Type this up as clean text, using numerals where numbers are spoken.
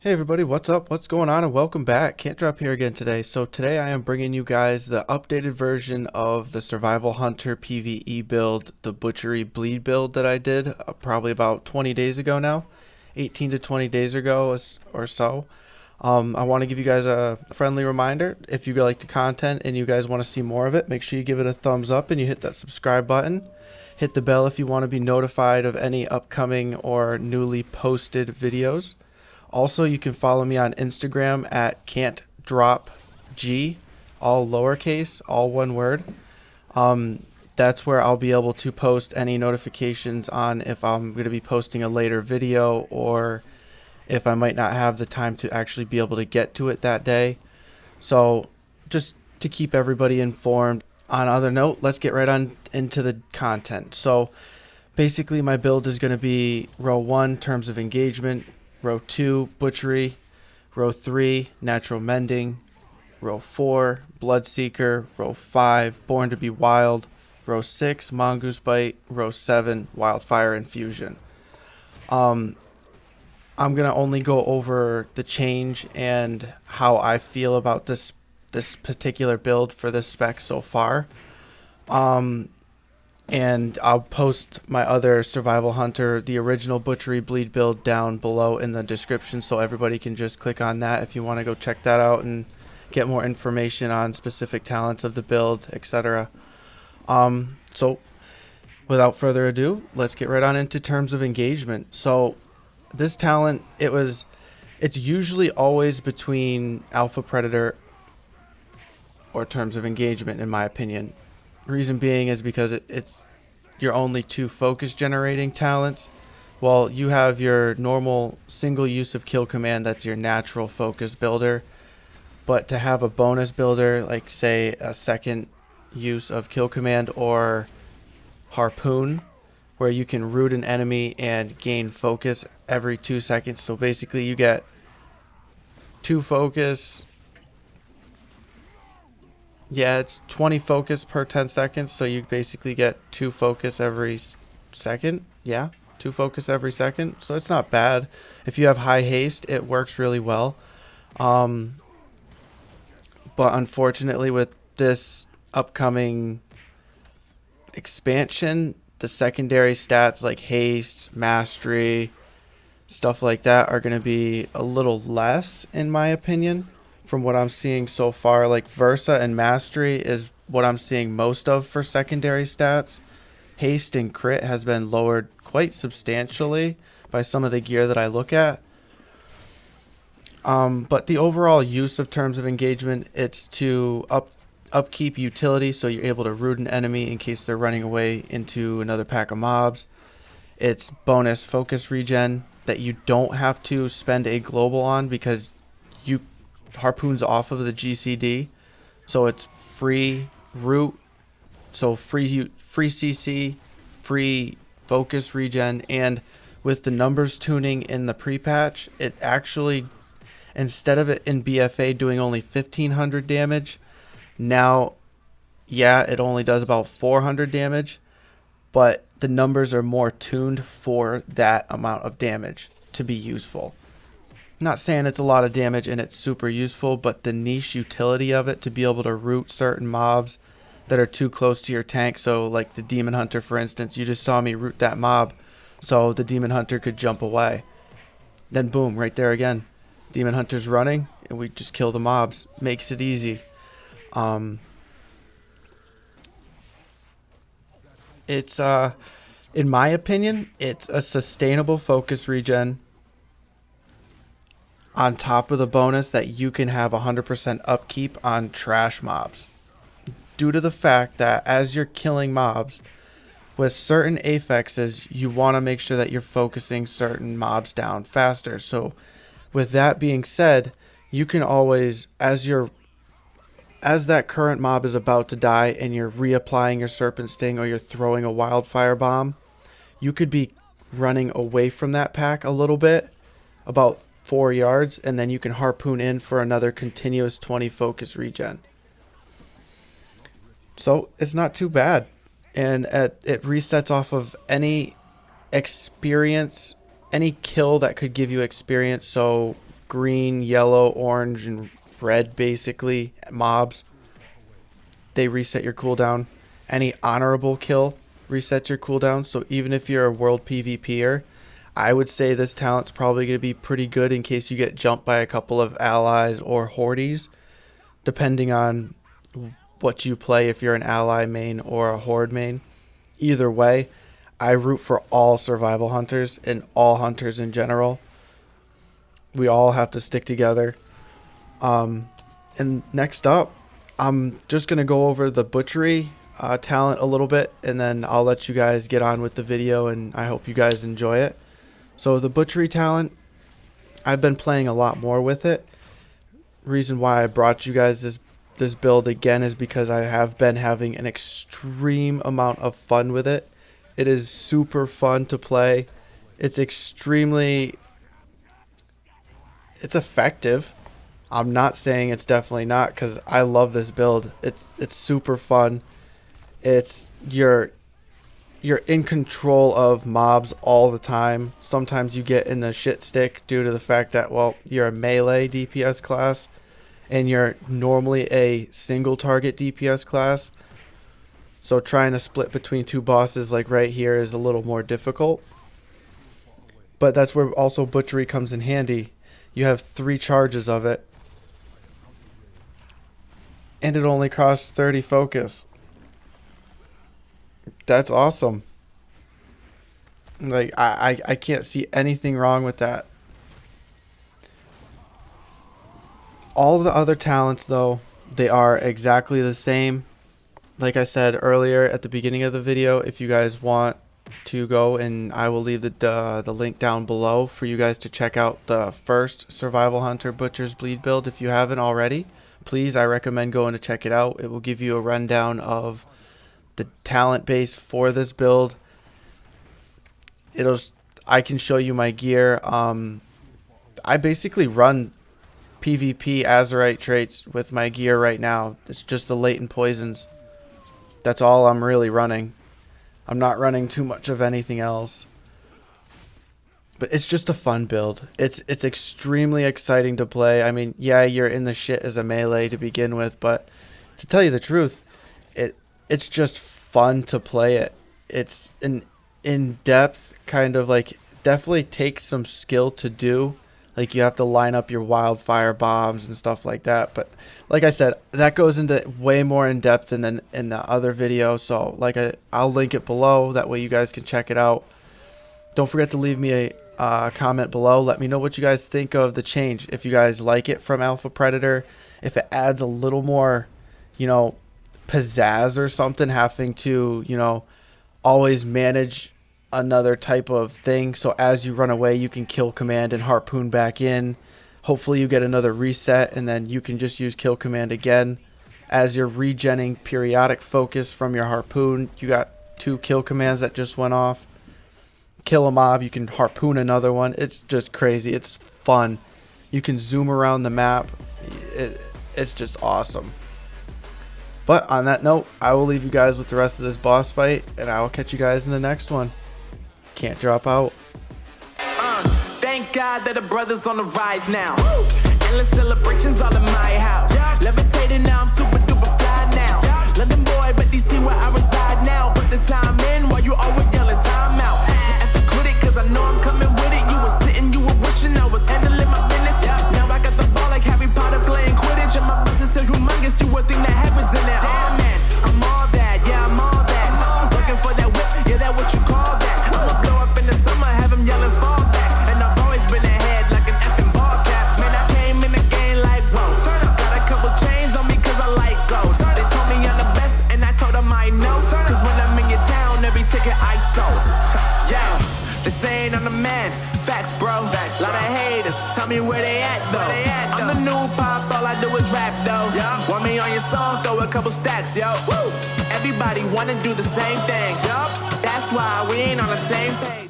Hey everybody, what's up? What's going on? And welcome back. CantDrop here again today. So today I am bringing you guys the updated version of the Survival Hunter PvE build, the Butchery Bleed build that I did probably about 20 days ago now, 18 to 20 days ago or so. I want to give you guys a friendly reminder. If you like the content and you guys want to see more of it, make sure you give it a thumbs up and you hit that subscribe button. Hit the bell if you want to be notified of any upcoming or newly posted videos. Also, you can follow me on Instagram at CantDropG, all lowercase, all one word. That's where I'll be able to post any notifications on if I'm going to be posting a later video or if I might not have the time to actually be able to get to it that day. So just to keep everybody informed. On other note, let's get right on into the content. So basically my build is going to be row 1, terms of engagement, row 2, butchery, row 3, natural mending, row 4, bloodseeker, row 5, born to be wild, row 6, mongoose bite, row 7, wildfire infusion. I'm going to only go over the change and how I feel about this particular build for this spec so far. And I'll post my other Survival Hunter, the original Butchery Bleed build, down below in the description, so everybody can just click on that if you want to go check that out and get more information on specific talents of the build, etc. So without further ado, let's get right on into terms of engagement. So this talent, it's usually always between Alpha Predator or terms of engagement, in my opinion. Reason being is because it's your only 2 focus generating talents. Well, you have your normal single use of kill command, that's your natural focus builder. But to have a bonus builder, like say a second use of kill command or harpoon, where you can root an enemy and gain focus every 2 seconds. So basically you get 2 focus. Yeah, it's 20 focus per 10 seconds, so you basically get 2 focus every second. Yeah, 2 focus every second, so it's not bad. If you have high haste, it works really well. But unfortunately with this upcoming expansion, the secondary stats like haste, mastery, stuff like that are going to be a little less, in my opinion. From what I'm seeing so far, like Versa and Mastery is what I'm seeing most of for secondary stats. Haste and Crit has been lowered quite substantially by some of the gear that I look at. But the overall use of terms of engagement, it's to upkeep utility, so you're able to root an enemy in case they're running away into another pack of mobs. It's bonus focus regen that you don't have to spend a global on because you harpoons off of the GCD, so it's free root, so free CC, free focus regen, and with the numbers tuning in the pre-patch, it actually, instead of it in BFA doing only 1500 damage, now, yeah, it only does about 400 damage, but the numbers are more tuned for that amount of damage to be useful. Not saying it's a lot of damage and it's super useful, but the niche utility of it to be able to root certain mobs that are too close to your tank. So like the Demon Hunter, for instance, you just saw me root that mob so the Demon Hunter could jump away. Then boom, right there again. Demon Hunter's running and we just kill the mobs. Makes it easy. It's in my opinion, it's a sustainable focus regen on top of the bonus that you can have 100% upkeep on trash mobs. Due to the fact that as you're killing mobs, with certain affixes, you want to make sure that you're focusing certain mobs down faster. So with that being said, you can always, as that current mob is about to die and you're reapplying your Serpent Sting or you're throwing a Wildfire Bomb, you could be running away from that pack a little bit, about 4 yards, and then you can harpoon in for another continuous 20 focus regen. So it's not too bad, and it resets off of any experience, any kill that could give you experience. So green, yellow, orange, and red basically mobs, they reset your cooldown. Any honorable kill resets your cooldown. So even if you're a world PvPer, I would say this talent's probably going to be pretty good in case you get jumped by a couple of allies or hordes, depending on what you play, if you're an ally main or a horde main. Either way, I root for all survival hunters and all hunters in general. We all have to stick together. And next up, I'm just going to go over the Butchery talent a little bit, and then I'll let you guys get on with the video, and I hope you guys enjoy it. So the Butchery talent, I've been playing a lot more with it. Reason why I brought you guys this build again is because I have been having an extreme amount of fun with it. It is super fun to play. It's effective. I'm not saying it's definitely not, because I love this build. It's super fun. You're in control of mobs all the time. Sometimes you get in the shit stick due to the fact that, well, you're a melee DPS class and you're normally a single target DPS class. So trying to split between two bosses like right here is a little more difficult. But that's where also Butchery comes in handy. You have 3 charges of it, and it only costs 30 focus. That's awesome. Like, I can't see anything wrong with that. All the other talents, though, they are exactly the same. Like I said earlier at the beginning of the video, if you guys want to go, and I will leave the link down below for you guys to check out the first Survival Hunter Butcher's Bleed build. If you haven't already, please, I recommend going to check it out. It will give you a rundown of the talent base for this build. I can show you my gear. I basically run PvP Azurite traits with my gear right now. It's just the latent poisons. That's all I'm really running. I'm not running too much of anything else. But it's just a fun build. It's extremely exciting to play. I mean, yeah, you're in the shit as a melee to begin with, but to tell you the truth, it's just fun to play it. It's an in-depth kind of, like, definitely takes some skill to do. Like, you have to line up your wildfire bombs and stuff like that. But like I said, that goes into way more in depth than in the other video. So I'll link it below. That way you guys can check it out. Don't forget to leave me a comment below. Let me know what you guys think of the change. If you guys like it from Alpha Predator, if it adds a little more, pizzazz or something, having to, always manage another type of thing. So as you run away, you can kill command and harpoon back in. Hopefully you get another reset, and then you can just use kill command again. As you're regenning periodic focus from your harpoon, you got 2 kill commands that just went off. Kill a mob, you can harpoon another one. It's just crazy. It's fun. You can zoom around the map. It's just awesome. But on that note, I will leave you guys with the rest of this boss fight, and I will catch you guys in the next one. Can't drop out. Thank God that the brothers on the rise now. Endless celebrations all in my house. Levitating now, I'm super duper fly now. London boy, but DC where I reside now. Put the time in while you always yelling time out. And for quit it, cause I know I'm coming with it. You were sitting, you were wishing I was handling my business. Now I got the ball like Harry Potter playing Quidditch. And my business is humongous, you would think that happens in there. Damn man, I'm all that, yeah, I'm all that. Looking for that whip, yeah, that what you call that. I'ma blow up in the summer, have him yelling fall back. And I've always been ahead like an effing ball cap. Man, I came in the game like, whoa. Got a couple chains on me cause I like gold. They told me I'm the best and I told them I know. Cause when I'm in your town, every ticket I sold. Yeah, they saying I'm the man. Facts, bro. Lot of haters, tell me where they at though. I'm the new pop, all I do is rap though. Want me on your song, throw a couple stacks, yo. Everybody wanna do the same thing. That's why we ain't on the same page.